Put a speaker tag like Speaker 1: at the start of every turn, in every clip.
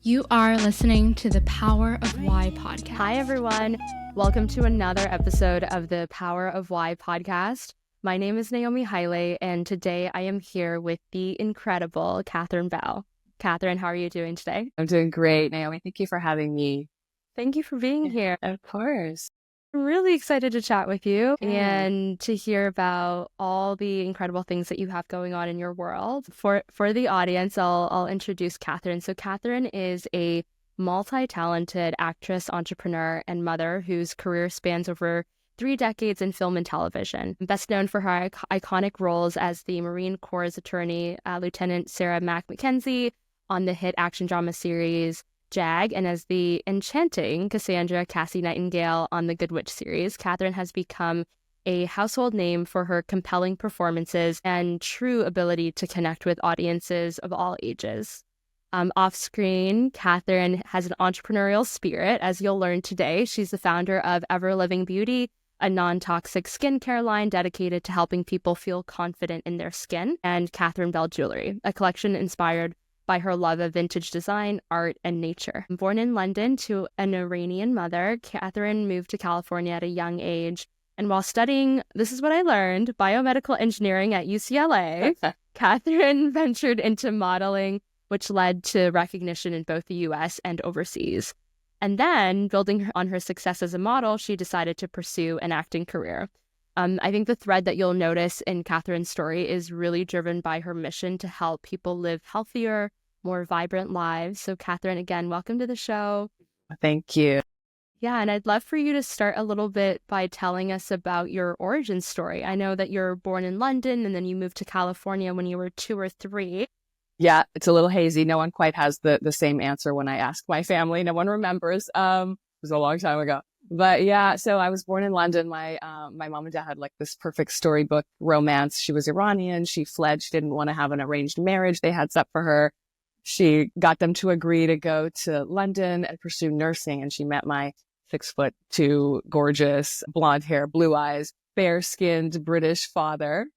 Speaker 1: You are listening to the Power of Why podcast.
Speaker 2: Hi, everyone. Welcome to another episode of the Power of Why podcast. My name is Naomi Haile, and today I am here with the incredible Catherine Bell. Catherine, how are you doing today?
Speaker 3: I'm doing great, Naomi. Thank you for having me.
Speaker 2: Thank you for being here.
Speaker 3: Of course.
Speaker 2: I'm really excited to chat with you
Speaker 3: Okay.
Speaker 2: and to hear about all the incredible things that you have going on in your world. For the audience, I'll introduce Catherine. So Catherine is a multi-talented actress, entrepreneur, and mother whose career spans over 3 decades in film and television. Best known for her iconic roles as the Marine Corps attorney, Lieutenant Sarah McKenzie, on the hit action drama series JAG, and as the enchanting Cassandra Cassie Nightingale on the Good Witch series. Catherine has become a household name for her compelling performances and true ability to connect with audiences of all ages. Off-screen, Catherine has an entrepreneurial spirit, as you'll learn today. She's the founder of Everliving Beauty, a non-toxic skincare line dedicated to helping people feel confident in their skin, and Catherine Bell Jewelry, a collection inspired by her love of vintage design, art, and nature. Born in London to an Iranian mother, Catherine moved to California at a young age. And while studying, this is what I learned, biomedical engineering at UCLA, Catherine ventured into modeling, which led to recognition in both the US and overseas. And then, building on her success as a model, she decided to pursue an acting career. I think the thread that you'll notice in Catherine's story is really driven by her mission to help people live healthier, more vibrant lives. So Catherine, again, welcome to the show.
Speaker 3: Thank you.
Speaker 2: Yeah, and I'd love for you to start a little bit by telling us about your origin story. I know that you're born in London and then you moved to California when you were 2 or 3.
Speaker 3: Yeah, it's a little hazy. No one quite has the same answer when I ask my family. No one remembers. It was a long time ago. But yeah, so I was born in London. My mom and dad had like this perfect storybook romance. She was Iranian. She fled. She didn't want to have an arranged marriage. They had set for her. She got them to agree to go to London and pursue nursing. And she met my 6'2", gorgeous, blonde hair, blue eyes, fair-skinned British father.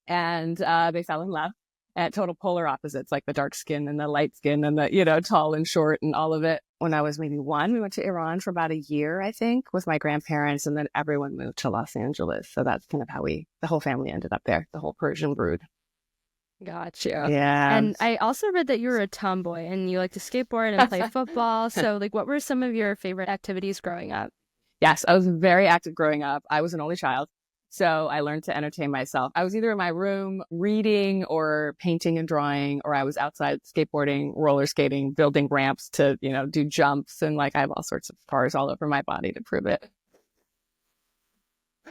Speaker 3: And they fell in love at total polar opposites, like the dark skin and the light skin and the, tall and short and all of it. When I was maybe 1, we went to Iran for about a year, I think, with my grandparents, and then everyone moved to Los Angeles. So that's kind of how the whole family ended up there, the whole Persian brood.
Speaker 2: Gotcha.
Speaker 3: Yeah.
Speaker 2: And I also read that you were a tomboy and you like to skateboard and play football. So what were some of your favorite activities growing up?
Speaker 3: Yes, I was very active growing up. I was an only child. So I learned to entertain myself. I was either in my room reading or painting and drawing, or I was outside skateboarding, roller skating, building ramps to, do jumps. And I have all sorts of scars all over my body to prove it.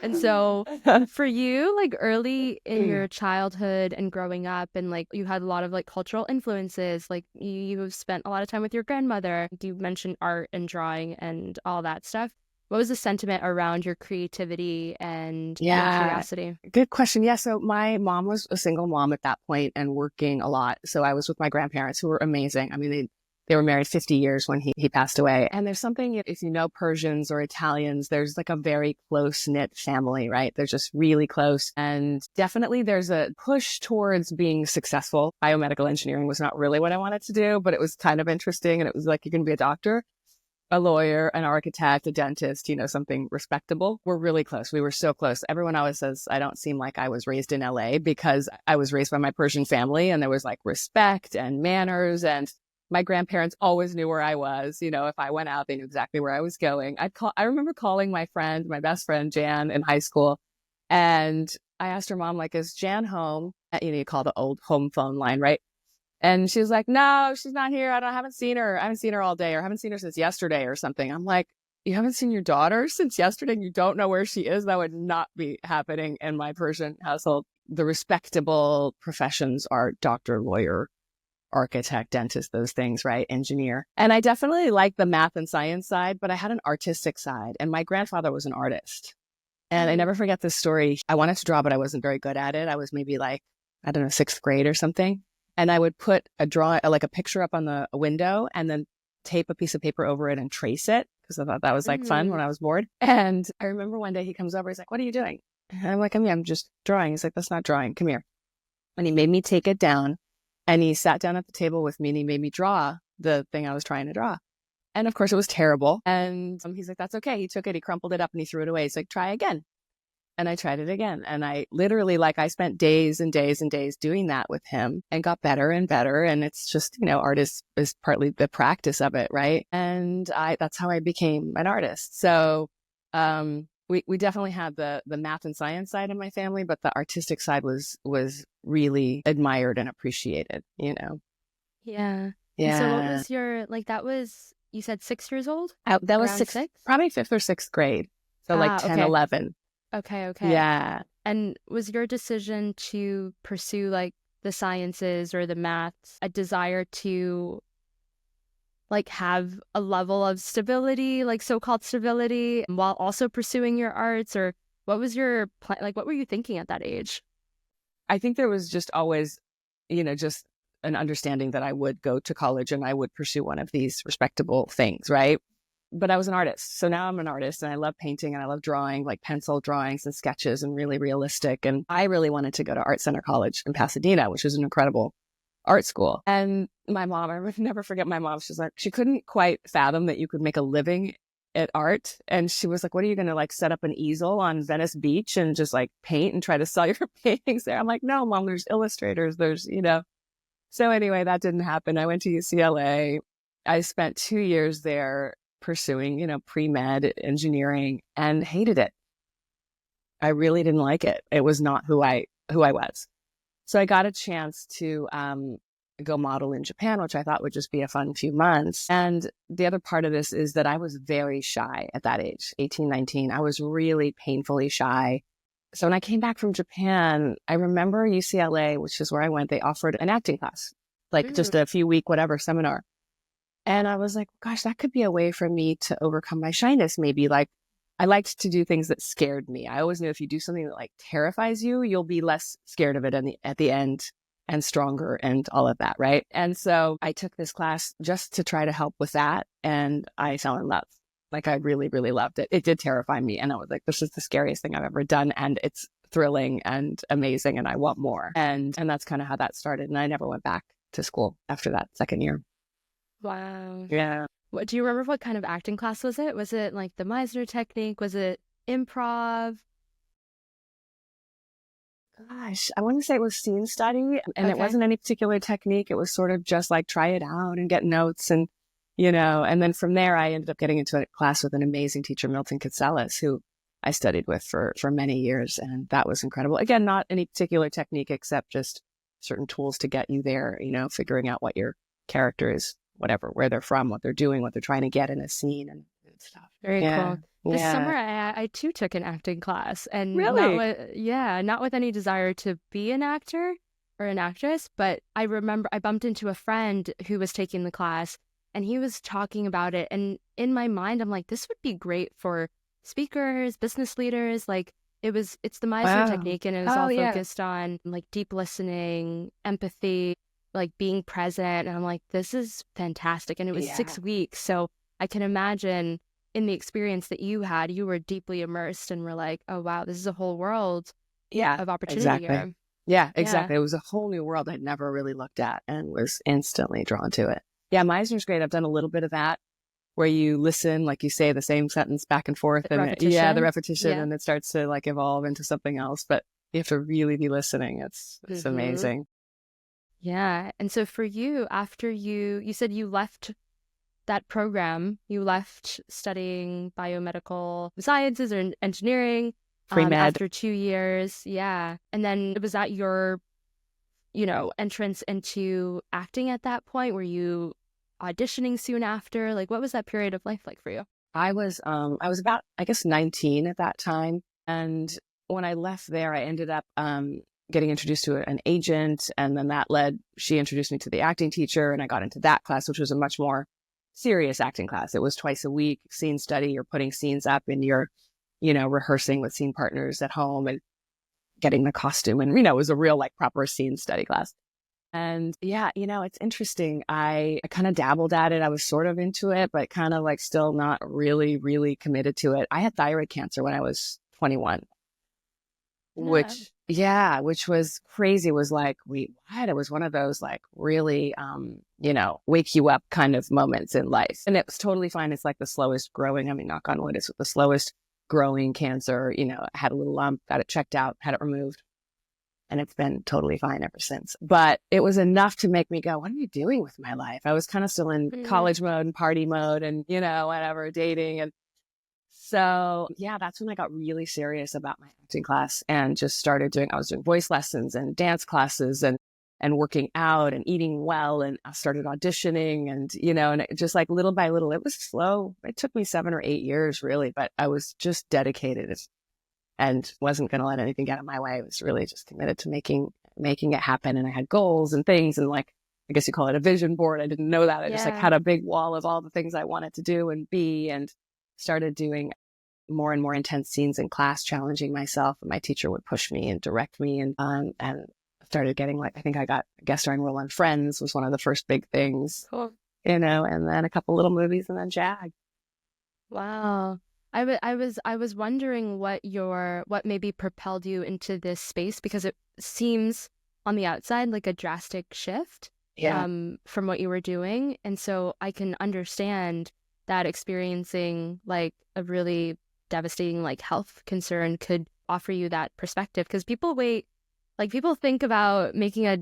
Speaker 2: And so for you, early in your childhood and growing up, and you had a lot of cultural influences, you spent a lot of time with your grandmother. You mentioned art and drawing and all that stuff. What was the sentiment around your creativity and your curiosity?
Speaker 3: Good question. Yeah. So my mom was a single mom at that point and working a lot. So I was with my grandparents, who were amazing. I mean, they were married 50 years when he passed away. And there's something, if you know Persians or Italians, there's a very close-knit family, right? They're just really close. And definitely there's a push towards being successful. Biomedical engineering was not really what I wanted to do, but it was kind of interesting. And it was you're going to be a doctor, a lawyer, an architect, a dentist, something respectable. We're really close. We were so close. Everyone always says I don't seem like I was raised in LA because I was raised by my Persian family, and there was respect and manners, and my grandparents always knew where I was. If I went out, they knew exactly where I was going. I remember calling my best friend, Jan, in high school. And I asked her mom, is Jan home? You call the old home phone line, right? And she was like, no, she's not here. I haven't seen her. I haven't seen her all day, or I haven't seen her since yesterday or something. I'm like, you haven't seen your daughter since yesterday and you don't know where she is? That would not be happening in my Persian household. The respectable professions are doctor, lawyer, architect, dentist, those things, right? Engineer. And I definitely like the math and science side, but I had an artistic side. And my grandfather was an artist. And I never forget this story. I wanted to draw, but I wasn't very good at it. I was maybe 6th grade or something. And I would put a picture up on the window and then tape a piece of paper over it and trace it, because I thought that was fun when I was bored. And I remember one day he comes over, he's like, what are you doing? And I'm like, I'm just drawing. He's like, that's not drawing. Come here. And he made me take it down And he sat down at the table with me and he made me draw the thing I was trying to draw. And of course it was terrible. And he's like, that's okay. He took it, he crumpled it up and he threw it away. He's like, try again. And I tried it again. And I literally, like, I spent days and days and days doing that with him and got better and better. And it's just, art is partly the practice of it, right? And that's how I became an artist. So we definitely had the math and science side of my family, but the artistic side was really admired and appreciated,
Speaker 2: Yeah.
Speaker 3: Yeah.
Speaker 2: And so what was your, that was, you said 6 years old?
Speaker 3: That was
Speaker 2: Around 6?
Speaker 3: probably 5th or 6th grade. So 10,
Speaker 2: okay.
Speaker 3: 11.
Speaker 2: Okay.
Speaker 3: Yeah.
Speaker 2: And was your decision to pursue the sciences or the maths a desire to have a level of stability, so-called stability, while also pursuing your arts? Or what was your plan? What were you thinking at that age?
Speaker 3: I think there was just always, just an understanding that I would go to college and I would pursue one of these respectable things, right? But I was an artist. So now I'm an artist and I love painting and I love drawing, pencil drawings and sketches and really realistic. And I really wanted to go to Art Center College in Pasadena, which is an incredible art school. And my mom, I would never forget my mom. She's like, she couldn't quite fathom that you could make a living at art. And she was like, what are you going to set up an easel on Venice Beach and just paint and try to sell your paintings there? I'm like, no, Mom, there's illustrators. There's, So anyway, that didn't happen. I went to UCLA. I spent 2 years there pursuing, pre-med engineering and hated it. I really didn't like it. It was not who I was. So I got a chance to go model in Japan, which I thought would just be a fun few months. And the other part of this is that I was very shy at that age, 18, 19. I was really painfully shy. So when I came back from Japan, I remember UCLA, which is where I went, they offered an acting class, just a few week, whatever seminar. And I was like, gosh, that could be a way for me to overcome my shyness. Maybe I liked to do things that scared me. I always knew if you do something that terrifies you, you'll be less scared of it at the end and stronger and all of that. Right. And so I took this class just to try to help with that. And I fell in love. I really, really loved it. It did terrify me. And I was like, this is the scariest thing I've ever done. And it's thrilling and amazing. And I want more. And that's kind of how that started. And I never went back to school after that second year.
Speaker 2: Wow.
Speaker 3: Yeah.
Speaker 2: What do you remember? What kind of acting class was it? Was it the Meisner technique? Was it improv?
Speaker 3: Gosh, I want to say it was scene study, and it wasn't any particular technique. It was sort of just try it out and get notes, and and then from there I ended up getting into a class with an amazing teacher, Milton Katselis, who I studied with for many years, and that was incredible. Again, not any particular technique except just certain tools to get you there. Figuring out what your character is. Whatever, where they're from, what they're doing, what they're trying to get in a scene and stuff.
Speaker 2: Very cool. This summer, I too took an acting class, and
Speaker 3: really,
Speaker 2: not with any desire to be an actor or an actress, but I remember I bumped into a friend who was taking the class, and he was talking about it, and in my mind, I'm like, this would be great for speakers, business leaders. It's the Meisner technique, and it was all focused on deep listening, empathy. Being present. And I'm like, this is fantastic. And it was 6 weeks. So I can imagine in the experience that you had, you were deeply immersed and were like, oh, wow, this is a whole world of opportunity here.
Speaker 3: Yeah, exactly. It was a whole new world I'd never really looked at and was instantly drawn to it. Yeah, Meisner's great. I've done a little bit of that where you listen, you say the same sentence back and forth. The repetition. And it starts to evolve into something else. But you have to really be listening. It's amazing.
Speaker 2: Yeah. And so for you, after you said you left that program, you left studying biomedical sciences or engineering after 2 years. Yeah. And then was that your, entrance into acting at that point? Were you auditioning soon after? What was that period of life like for you?
Speaker 3: I was about, 19 at that time. And when I left there, I ended up, getting introduced to an agent, and then she introduced me to the acting teacher, and I got into that class, which was a much more serious acting class. It was twice a week, scene study. You're putting scenes up and you're, rehearsing with scene partners at home and getting the costume. And, it was a real proper scene study class. And it's interesting. I kind of dabbled at it. I was sort of into it, but kind of still not really, really committed to it. I had thyroid cancer when I was 21. Which Yeah, which was crazy. It was like, wait, what? It was one of those like really, wake you up kind of moments in life. And it was totally fine. It's like the slowest growing. I mean, knock on wood, it's the slowest growing cancer. I had a little lump, got it checked out, had it removed, and it's been totally fine ever since. But it was enough to make me go, what am I doing with my life? I was kind of still in college mode and party mode and, whatever, dating. And so, yeah, that's when I got really serious about my acting class and just started I was doing voice lessons and dance classes and working out and eating well. And I started auditioning and it just like little by little, it was slow. It took me 7 or 8 years really, but I was just dedicated and wasn't going to let anything get in my way. I was really just committed to making it happen. And I had goals and things and like, I guess you call it a vision board. I didn't know that. I just like had a big wall of all the things I wanted to do and be, and started doing more and more intense scenes in class, challenging myself. And my teacher would push me and direct me and started getting like, I think I got a guest starring role on Friends was one of the first big things,
Speaker 2: Cool.
Speaker 3: And then a couple little movies and then JAG.
Speaker 2: Wow. I was wondering what maybe propelled you into this space, because it seems on the outside like a drastic shift from what you were doing. And so I can understand that experiencing like a really devastating like health concern could offer you that perspective, because people think about making a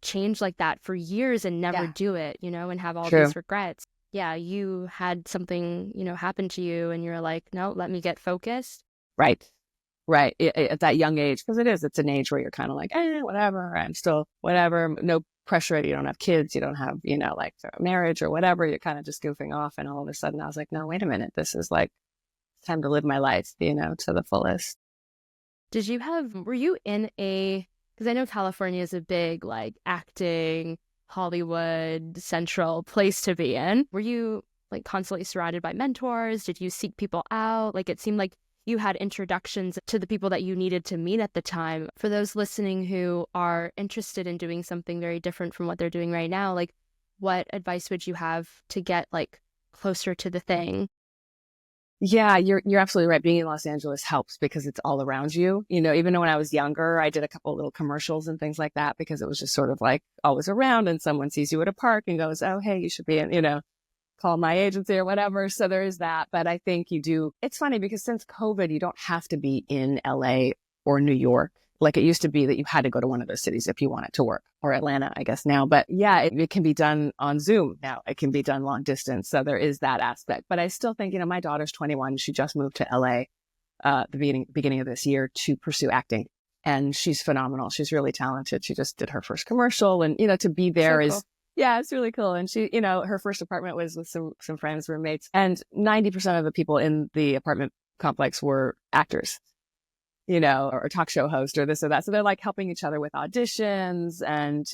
Speaker 2: change like that for years and never do it, and have all these regrets. Yeah, you had something, happen to you and you're like, no, let me get focused.
Speaker 3: Right. At that young age, because it's an age where you're kind of like, whatever, I'm still whatever, no pressure. You don't have kids, you don't have, like a marriage or whatever. You're kind of just goofing off. And all of a sudden I was like, no, wait a minute. This is like time to live my life, to the fullest.
Speaker 2: Were you in because I know California is a big like acting, Hollywood central place to be in. Were you like constantly surrounded by mentors? Did you seek people out? Like it seemed like you had introductions to the people that you needed to meet at the time. For those listening who are interested in doing something very different from what they're doing right now, like what advice would you have to get like closer to the thing?
Speaker 3: Yeah, you're absolutely right. Being in Los Angeles helps because it's all around you. Even when I was younger, I did a couple of little commercials and things like that because it was just sort of like always around, and someone sees you at a park and goes, oh, hey, you should be in, call my agency or whatever. So there is that. But I think you do. It's funny because since COVID, you don't have to be in LA or New York. Like it used to be that you had to go to one of those cities if you wanted to work, or Atlanta, I guess now. But yeah, it can be done on Zoom now. It can be done long distance. So there is that aspect. But I still think, my daughter's 21. She just moved to LA the beginning of this year to pursue acting. And she's phenomenal. She's really talented. She just did her first commercial. And, to be there
Speaker 2: so
Speaker 3: is,
Speaker 2: cool.
Speaker 3: Yeah, it's really cool. And she, her first apartment was with some friends, roommates. And 90% of the people in the apartment complex were actors. Or talk show host or this or that. So they're like helping each other with auditions and,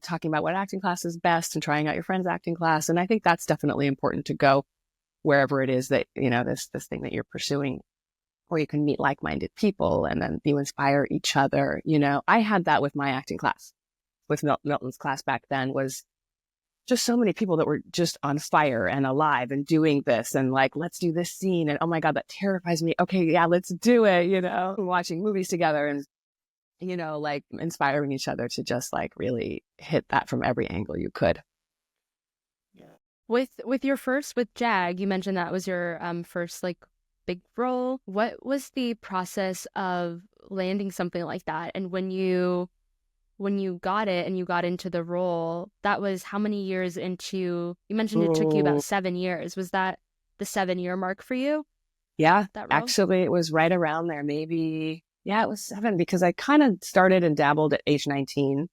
Speaker 3: talking about what acting class is best and trying out your friend's acting class. And I think that's definitely important to go wherever it is that, this thing that you're pursuing, where you can meet like-minded people and then you inspire each other. I had that with my acting class, with Milton's class back then, was just so many people that were just on fire and alive and doing this and like, let's do this scene. And oh my God, that terrifies me. Okay, yeah, let's do it, watching movies together and, like inspiring each other to just like really hit that from every angle you could.
Speaker 2: Yeah. With JAG, you mentioned that was your first like big role. What was the process of landing something like that? And when you got it and you got into the role, that was how many years into, you mentioned it took you about 7 years. Was that the 7-year mark for you?
Speaker 3: Yeah, actually it was right around there. Maybe, it was 7 because I kind of started and dabbled at age 19.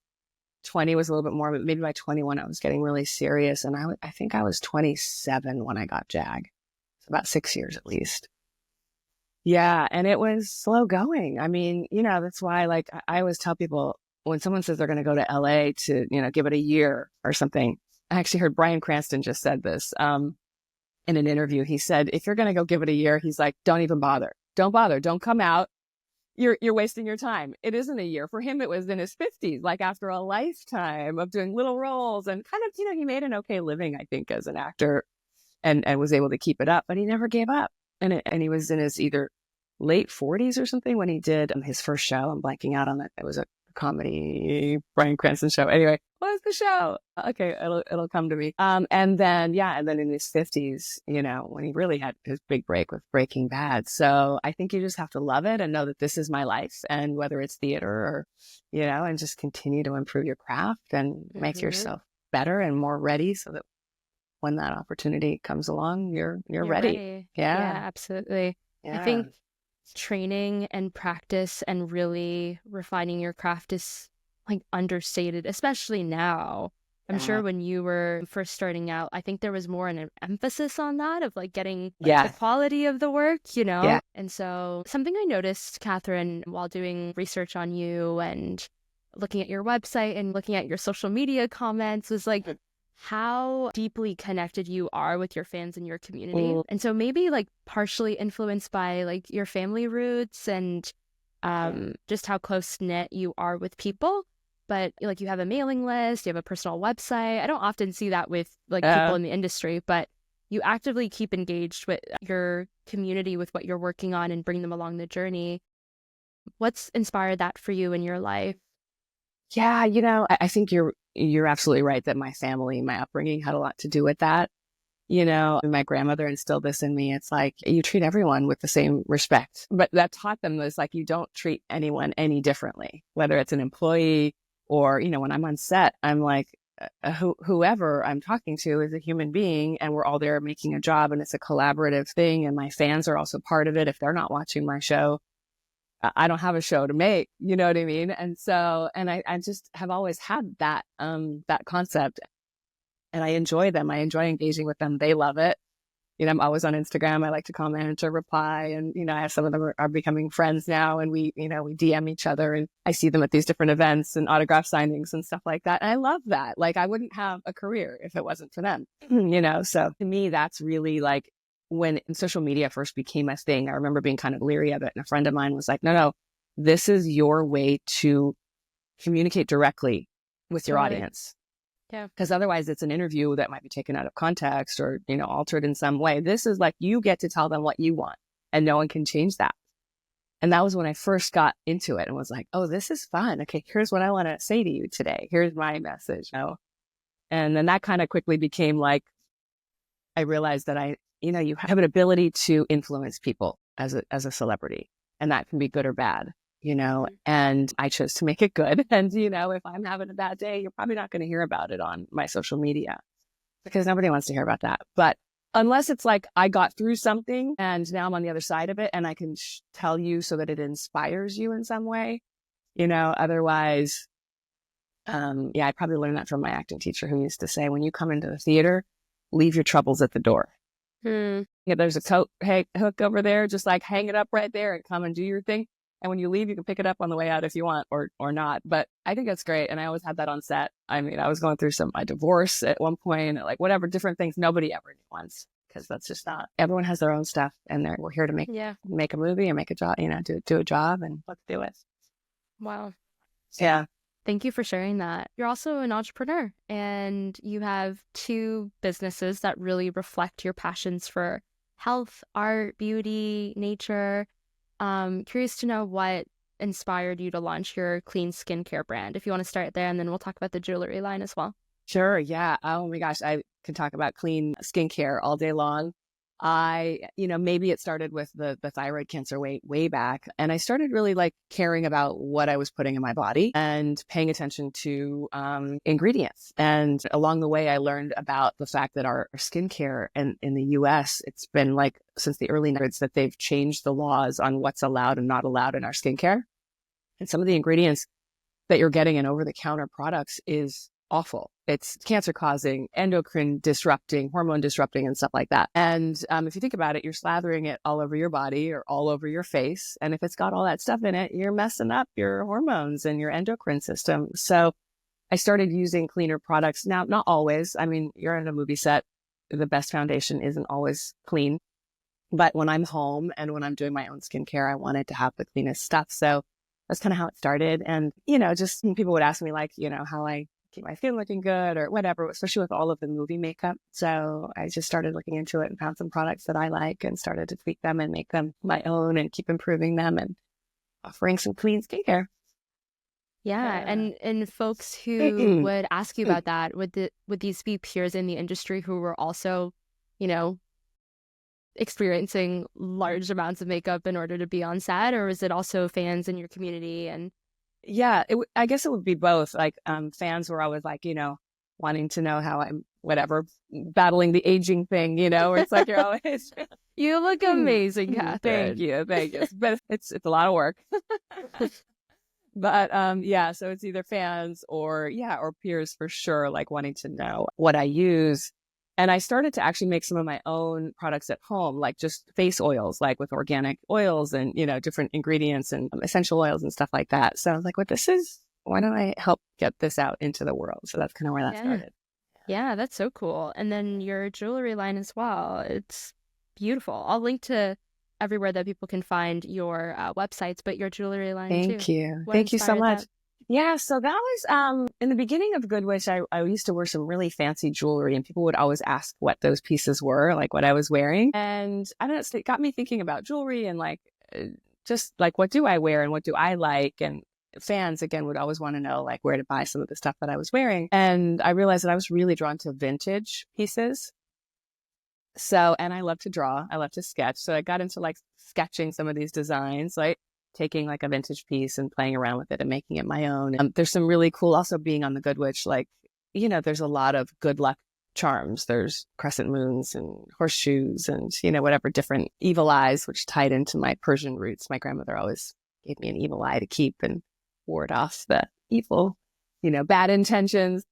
Speaker 3: 20 was a little bit more, but maybe by 21 I was getting really serious. And I think I was 27 when I got JAG. It's about 6 years at least. Yeah, and it was slow going. I mean, that's why like I always tell people, when someone says they're going to go to LA to, give it a year or something, I actually heard Bryan Cranston just said this in an interview. He said, if you're going to go give it a year, he's like, don't even bother. Don't bother. Don't come out. You're wasting your time. It isn't a year. For him, it was in his 50s, like after a lifetime of doing little roles and kind of, he made an okay living, I think, as an actor and was able to keep it up, but he never gave up. And he was in his either late 40s or something when he did his first show. I'm blanking out on that. It was a comedy Bryan Cranston show. Anyway, what was the show? Okay, it'll come to me. And then in his 50s, when he really had his big break with Breaking Bad. So I think you just have to love it and know that this is my life, and whether it's theater or, and just continue to improve your craft and make yourself better and more ready so that when that opportunity comes along, you're ready.
Speaker 2: Yeah, absolutely.
Speaker 3: Yeah.
Speaker 2: I think training and practice and really refining your craft is like understated, especially now. I'm sure when you were first starting out, I think there was more an emphasis on that of like getting the quality of the work,
Speaker 3: Yeah.
Speaker 2: And so something I noticed, Catherine, while doing research on you and looking at your website and looking at your social media comments was like how deeply connected you are with your fans and your community. And so maybe like partially influenced by like your family roots and just how close knit you are with people. But like you have a mailing list, you have a personal website. I don't often see that with like people in the industry, but you actively keep engaged with your community with what you're working on and bring them along the journey. What's inspired that for you in your life?
Speaker 3: Yeah, I think you're absolutely right that my family, my upbringing had a lot to do with that. My grandmother instilled this in me. It's like you treat everyone with the same respect. But that taught them this, like, you don't treat anyone any differently, whether it's an employee or, when I'm on set, I'm like, whoever I'm talking to is a human being and we're all there making a job and it's a collaborative thing. And my fans are also part of it. If they're not watching my show, I don't have a show to make, you know what I mean? And so, and I just have always had that concept and I enjoy them. I enjoy engaging with them. They love it. I'm always on Instagram. I like to comment or reply. And, I have some of them are becoming friends now and we DM each other and I see them at these different events and autograph signings and stuff like that. And I love that. Like I wouldn't have a career if it wasn't for them, so to me, that's really like, when social media first became a thing, I remember being kind of leery of it. And a friend of mine was like, no, this is your way to communicate directly with your audience.
Speaker 2: Yeah.
Speaker 3: Because otherwise it's an interview that might be taken out of context or, altered in some way. This is like, you get to tell them what you want and no one can change that. And that was when I first got into it and was like, oh, this is fun. Okay, here's what I want to say to you today. Here's my message. And then that kind of quickly became like, I realized that you have an ability to influence people as a celebrity, and that can be good or bad, and I chose to make it good. And, if I'm having a bad day, you're probably not going to hear about it on my social media because nobody wants to hear about that. But unless it's like I got through something and now I'm on the other side of it and I can tell you so that it inspires you in some way, otherwise, I probably learned that from my acting teacher who used to say, when you come into the theater, leave your troubles at the door. There's a coat hook over there, just like hang it up right there and come and do your thing. And when you leave, you can pick it up on the way out if you want or not. But I think that's great. And I always had that on set. I mean, I was going through my divorce at one point, like whatever, different things nobody ever knew once, because that's just not, everyone has their own stuff and we're here to make a movie and make a job, do a job and let's do it.
Speaker 2: Wow.
Speaker 3: Yeah.
Speaker 2: Thank you for sharing that. You're also an entrepreneur and you have 2 businesses that really reflect your passions for health, art, beauty, nature. Curious to know what inspired you to launch your clean skincare brand. If you want to start there, and then we'll talk about the jewelry line as well.
Speaker 3: Sure. Yeah. Oh my gosh. I could talk about clean skincare all day long. Maybe it started with the thyroid cancer way back. And I started really like caring about what I was putting in my body and paying attention to ingredients. And along the way, I learned about the fact that our skincare in the US, it's been like since the early 90s that they've changed the laws on what's allowed and not allowed in our skincare. And some of the ingredients that you're getting in over-the-counter products is awful. It's cancer causing, endocrine disrupting, hormone disrupting, and stuff like that. And if you think about it, you're slathering it all over your body or all over your face. And if it's got all that stuff in it, you're messing up your hormones and your endocrine system. So I started using cleaner products. Now, not always. I mean, you're on a movie set. The best foundation isn't always clean. But when I'm home and when I'm doing my own skincare, I wanted to have the cleanest stuff. So that's kind of how it started. And, just people would ask me like, how I keep my skin looking good or whatever, especially with all of the movie makeup. So I just started looking into it and found some products that I like and started to tweak them and make them my own and keep improving them and offering some clean skincare.
Speaker 2: Yeah, and folks who would ask you about that, would these be peers in the industry who were also, you know, experiencing large amounts of makeup in order to be on set, or is it also fans in your community? And
Speaker 3: yeah, I guess it would be both. Like fans were always like, you know, wanting to know how I'm whatever battling the aging thing, you know, where it's like you're always
Speaker 2: you look amazing, Catherine.
Speaker 3: Thank you. But it's a lot of work. But yeah, so it's either fans or peers for sure, like wanting to know what I use. And I started to actually make some of my own products at home, like just face oils, like with organic oils and, you know, different ingredients and essential oils and stuff like that. So I was like, why don't I help get this out into the world? So that's kind of where that started.
Speaker 2: Yeah, that's so cool. And then your jewelry line as well. It's beautiful. I'll link to everywhere that people can find your websites, but your jewelry line too.
Speaker 3: Thank you. Thank you so much. Yeah, so that was in the beginning of Good Witch. I used to wear some really fancy jewelry, and people would always ask what those pieces were, like what I was wearing. And I don't know, it got me thinking about jewelry and like just like what do I wear and what do I like? And fans again would always want to know like where to buy some of the stuff that I was wearing. And I realized that I was really drawn to vintage pieces. So, and I love to draw, I love to sketch. So I got into like sketching some of these designs, like taking like a vintage piece and playing around with it and making it my own. There's some really cool, also being on the Good Witch, like, you know, there's a lot of good luck charms. There's crescent moons and horseshoes and, you know, whatever different evil eyes, which tied into my Persian roots. My grandmother always gave me an evil eye to keep and ward off the evil, you know, bad intentions.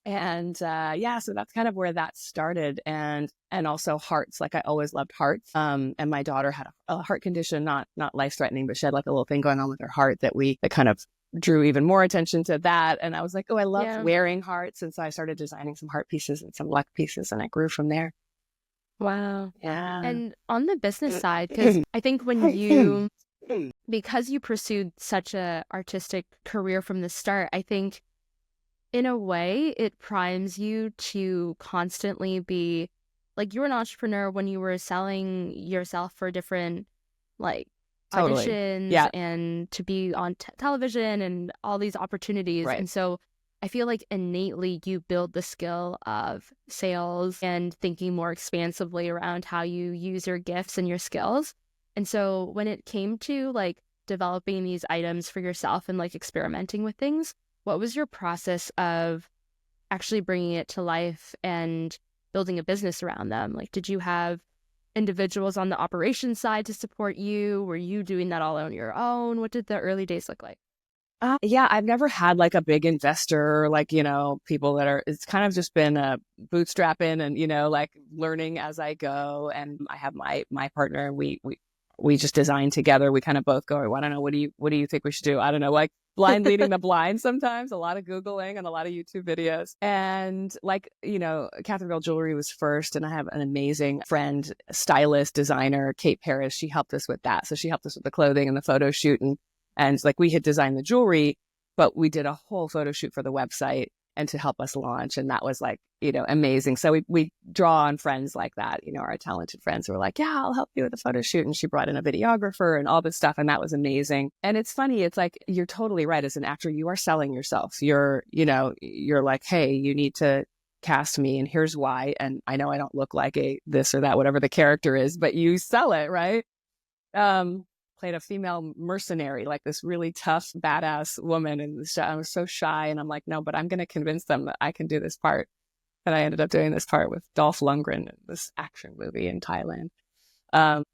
Speaker 3: And so that's kind of where that started. And also hearts, like I always loved hearts. And my daughter had a heart condition, not life threatening, but she had like a little thing going on with her heart that kind of drew even more attention to that. And I was like, oh, I love wearing hearts. And so I started designing some heart pieces and some luck pieces, and I grew from there.
Speaker 2: Wow.
Speaker 3: Yeah.
Speaker 2: And on the business side, because I think because you pursued such a artistic career from the start, I think in a way it primes you to constantly be like, you were an entrepreneur when you were selling yourself for different like auditions and to be on television and all these opportunities. Right. And so I feel like innately you build the skill of sales and thinking more expansively around how you use your gifts and your skills. And so when it came to like developing these items for yourself and like experimenting with things, what was your process of actually bringing it to life and building a business around them? Like, did you have individuals on the operations side to support you? Were you doing that all on your own? What did the early days look like?
Speaker 3: I've never had like a big investor, like, you know, people it's kind of just been bootstrapping and, you know, like learning as I go. And I have my partner, and we just design together. We kind of both go, I don't know, what do you think we should do? I don't know, like blind leading the blind sometimes, a lot of Googling and a lot of YouTube videos. And like, you know, Catherine Jewelry was first, and I have an amazing friend, stylist, designer, Kate Parrish. She helped us with that. So she helped us with the clothing and the photo shoot. And like we had designed the jewelry, but we did a whole photo shoot for the website and to help us launch. And that was like, you know, amazing. So we draw on friends like that, you know, our talented friends who were like, yeah, I'll help you with the photo shoot. And she brought in a videographer and all this stuff. And that was amazing. And it's funny. It's like, you're totally right. As an actor, you are selling yourself. You're like, hey, you need to cast me and here's why. And I know I don't look like a this or that, whatever the character is, but you sell it, right? Played a female mercenary, like this really tough, badass woman. And I was so shy. And I'm like, no, but I'm going to convince them that I can do this part. And I ended up doing this part with Dolph Lundgren in this action movie in Thailand.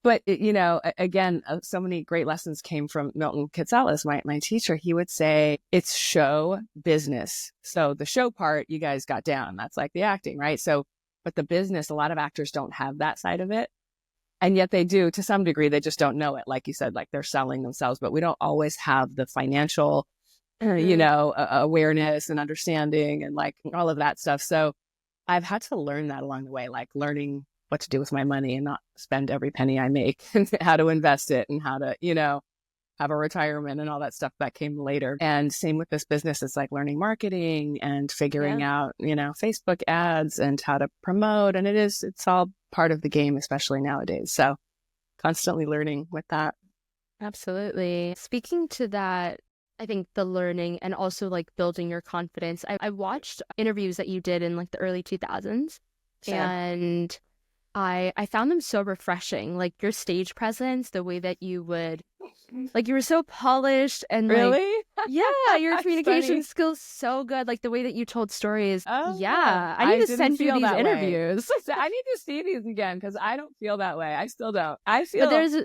Speaker 3: But, you know, again, so many great lessons came from Milton Kitsalis, my teacher. He would say, it's show business. So the show part, you guys got down. That's like the acting, right? So, but the business, a lot of actors don't have that side of it. And yet they do to some degree. They just don't know it. Like you said, like they're selling themselves, but we don't always have the financial, you know, awareness and understanding and like all of that stuff. So I've had to learn that along the way, like learning what to do with my money and not spend every penny I make and how to invest it and how to, you know, have a retirement and all that stuff that came later. And same with this business. It's like learning marketing and figuring out, Facebook ads and how to promote. And it's all part of the game, especially nowadays. So constantly learning with that.
Speaker 2: Absolutely. Speaking to that, I think the learning and also like building your confidence. I watched interviews that you did in like the early 2000s.
Speaker 3: Sure.
Speaker 2: And I found them so refreshing. Like your stage presence, the way that you would, like you were so polished and
Speaker 3: Really?
Speaker 2: Yeah, your communication
Speaker 3: funny.
Speaker 2: skills so good. Like the way that you told stories.
Speaker 3: Oh,
Speaker 2: Yeah, I need to
Speaker 3: didn't
Speaker 2: send you
Speaker 3: feel
Speaker 2: these
Speaker 3: that way.
Speaker 2: interviews.
Speaker 3: So I need to see these again because I don't feel that way. I still don't. I feel.
Speaker 2: But there's,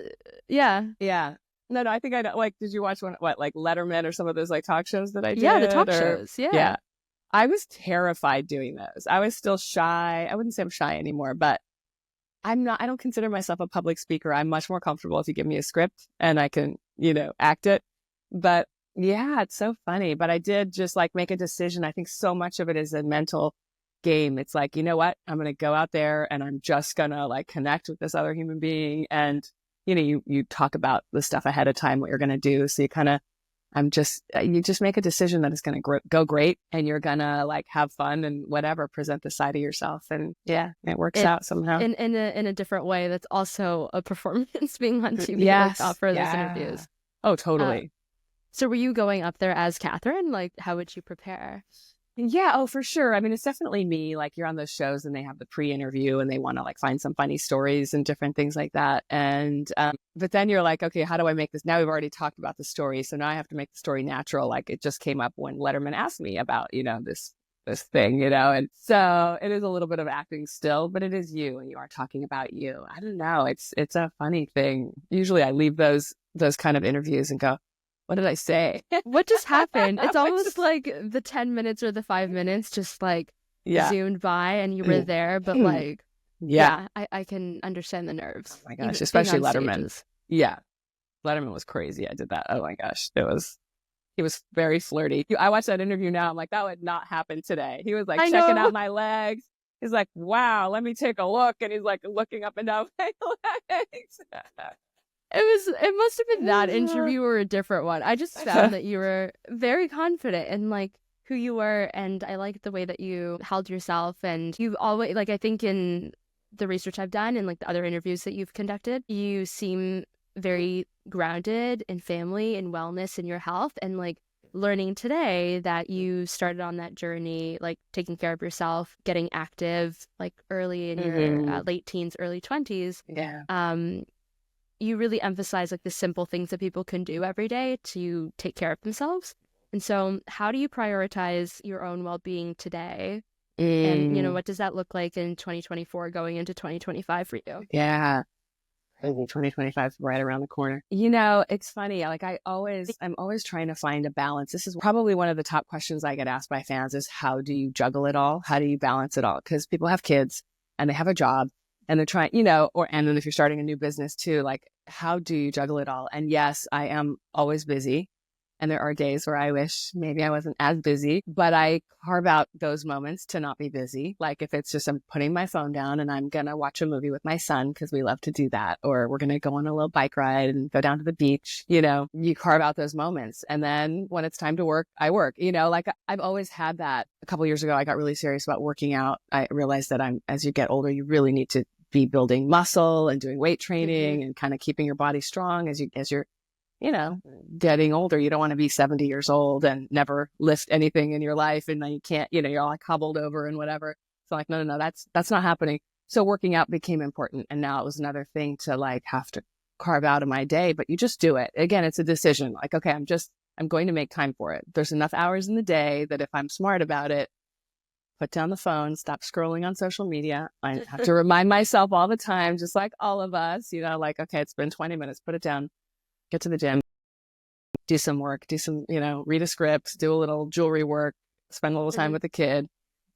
Speaker 2: yeah.
Speaker 3: No, I think I don't. Like, did you watch like Letterman or some of those like talk shows that I did?
Speaker 2: Yeah, the talk shows. Yeah.
Speaker 3: I was terrified doing those. I was still shy. I wouldn't say I'm shy anymore, but I don't consider myself a public speaker. I'm much more comfortable if you give me a script and I can, act it. But yeah, it's so funny. But I did just like make a decision. I think so much of it is a mental game. It's like, you know what? I'm going to go out there and I'm just going to like connect with this other human being. And, you talk about the stuff ahead of time, what you're going to do. So you just make a decision that it's going to go great and you're going to like have fun and whatever, present the side of yourself. And yeah, it works out somehow.
Speaker 2: In a different way. That's also a performance being on TV for those interviews.
Speaker 3: Oh, totally.
Speaker 2: So were you going up there as Catherine? Like, how would you prepare?
Speaker 3: Yeah. Oh, for sure. I mean, it's definitely me. Like you're on those shows and they have the pre-interview and they want to like find some funny stories and different things like that. And, but then you're like, okay, how do I make this? Now we've already talked about the story. So now I have to make the story natural. Like it just came up when Letterman asked me about, this thing, and so it is a little bit of acting still, but it is you and you are talking about you. I don't know. It's a funny thing. Usually I leave those kind of interviews and go, what did I say?
Speaker 2: What just happened? It's almost like the 10 minutes or the 5 minutes just like zoomed by and you were there, but like, I can understand the nerves.
Speaker 3: Oh my gosh, especially Letterman. Stages. Yeah. Letterman was crazy. I did that. Oh my gosh. He was very flirty. I watched that interview now. I'm like, that would not happen today. He was like checking out my legs. He's like, wow, let me take a look. And he's like looking up and down my legs.
Speaker 2: It must have been that interview or a different one. I just found that you were very confident in like who you were. And I liked the way that you held yourself. And you've always, like, I think in the research I've done and like the other interviews that you've conducted, you seem very grounded in family and wellness and your health, and like learning today that you started on that journey, like taking care of yourself, getting active like early in your late teens, early 20s. You really emphasize like the simple things that people can do every day to take care of themselves. And so how do you prioritize your own well-being today? And what does that look like in 2024 going into 2025 for you?
Speaker 3: Yeah. 2025 is right around the corner. It's funny. Like I'm always trying to find a balance. This is probably one of the top questions I get asked by fans is how do you juggle it all? How do you balance it all? Because people have kids and they have a job and they're trying, and then if you're starting a new business too, like how do you juggle it all? And yes, I am always busy. And there are days where I wish maybe I wasn't as busy, but I carve out those moments to not be busy. Like if it's just I'm putting my phone down and I'm going to watch a movie with my son because we love to do that, or we're going to go on a little bike ride and go down to the beach, you carve out those moments. And then when it's time to work, I work, like I've always had that. A couple of years ago, I got really serious about working out. I realized that as you get older, you really need to be building muscle and doing weight training and kind of keeping your body strong as you're getting older. You don't want to be 70 years old and never lift anything in your life. And then you can't, you're all like hobbled over and whatever. So like, no, that's not happening. So working out became important. And now it was another thing to like have to carve out of my day, but you just do it. Again, it's a decision. Like, okay, I'm going to make time for it. There's enough hours in the day that if I'm smart about it, put down the phone, stop scrolling on social media. I have to remind myself all the time, just like all of us, like, okay, it's been 20 minutes, put it down. Get to the gym, do some work, read a script, do a little jewelry work, spend a little time with the kid.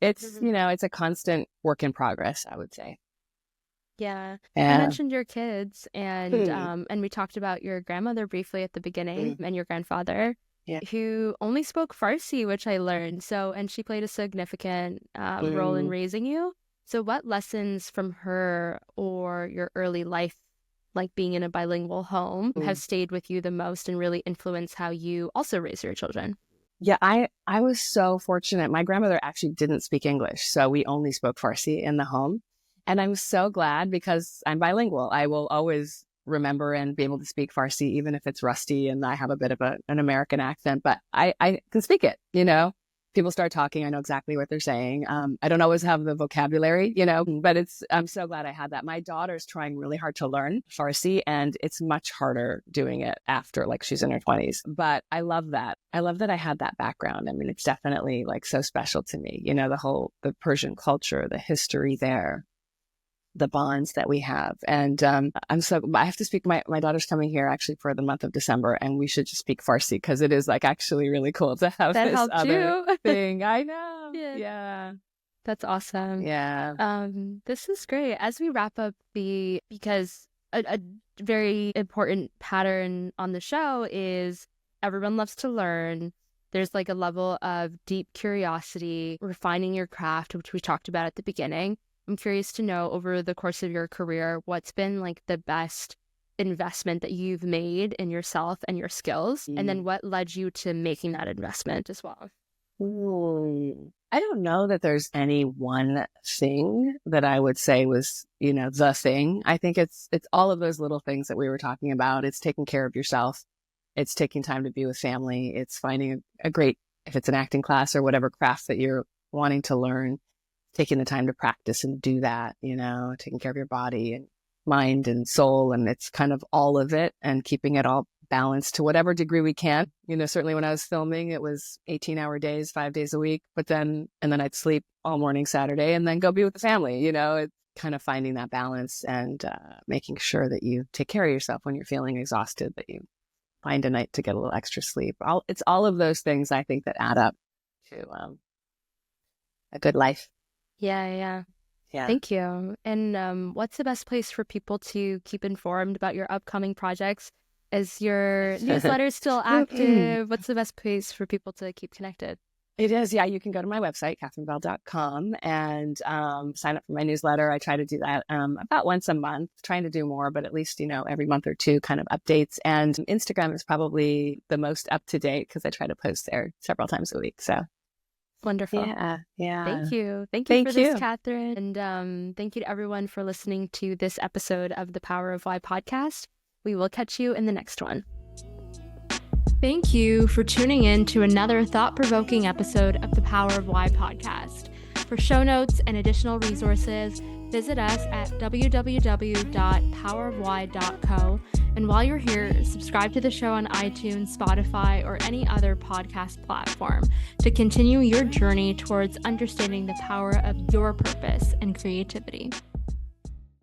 Speaker 3: It's, it's a constant work in progress, I would say.
Speaker 2: Yeah. You mentioned your kids and we talked about your grandmother briefly at the beginning and your grandfather who only spoke Farsi, which I learned. So, and she played a significant role in raising you. So what lessons from her or your early life like being in a bilingual home has stayed with you the most and really influenced how you also raise your children?
Speaker 3: Yeah, I was so fortunate. My grandmother actually didn't speak English, so we only spoke Farsi in the home. And I'm so glad because I'm bilingual. I will always remember and be able to speak Farsi, even if it's rusty and I have a bit of an American accent, but I can speak it, People start talking, I know exactly what they're saying. I don't always have the vocabulary, but I'm so glad I had that. My daughter's trying really hard to learn Farsi, and it's much harder doing it after, like, she's in her 20s. But I love that. I love that I had that background. I mean, it's definitely like so special to me, the Persian culture, the history there, the bonds that we have. And I have to speak, my daughter's coming here actually for the month of December, and we should just speak Farsi because it is like actually really cool to have
Speaker 2: that
Speaker 3: this other
Speaker 2: you.
Speaker 3: thing. I know.
Speaker 2: Yeah. That's awesome.
Speaker 3: Yeah.
Speaker 2: This is great. As we wrap up because a very important pattern on the show is everyone loves to learn. There's like a level of deep curiosity, refining your craft, which we talked about at the beginning. I'm curious to know, over the course of your career, what's been like the best investment that you've made in yourself and your skills? And then what led you to making that investment as well?
Speaker 3: I don't know that there's any one thing that I would say was, the thing. I think it's all of those little things that we were talking about. It's taking care of yourself. It's taking time to be with family. It's finding a great, if it's an acting class or whatever craft that you're wanting to learn, taking the time to practice and do that, taking care of your body and mind and soul. And it's kind of all of it, and keeping it all balanced to whatever degree we can. Certainly when I was filming, it was 18-hour days, 5 days a week, and then I'd sleep all morning Saturday and then go be with the family. It's kind of finding that balance and making sure that you take care of yourself when you're feeling exhausted, that you find a night to get a little extra sleep. It's all of those things, I think, that add up to a good life.
Speaker 2: Yeah. Thank you. And what's the best place for people to keep informed about your upcoming projects? Is your newsletter still active? What's the best place for people to keep connected?
Speaker 3: It is. Yeah. You can go to my website, catherinebell.com, and sign up for my newsletter. I try to do that about once a month, trying to do more, but at least, every month or two kind of updates. And Instagram is probably the most up to date because I try to post there several times a week. So
Speaker 2: wonderful.
Speaker 3: Yeah.
Speaker 2: Thank you for this, Catherine. And thank you to everyone for listening to this episode of the Power of Why podcast. We will catch you in the next one.
Speaker 1: Thank you for tuning in to another thought-provoking episode of the Power of Why podcast. For show notes and additional resources, visit us at www.powerofwhy.co. And while you're here, subscribe to the show on iTunes, Spotify, or any other podcast platform to continue your journey towards understanding the power of your purpose and creativity.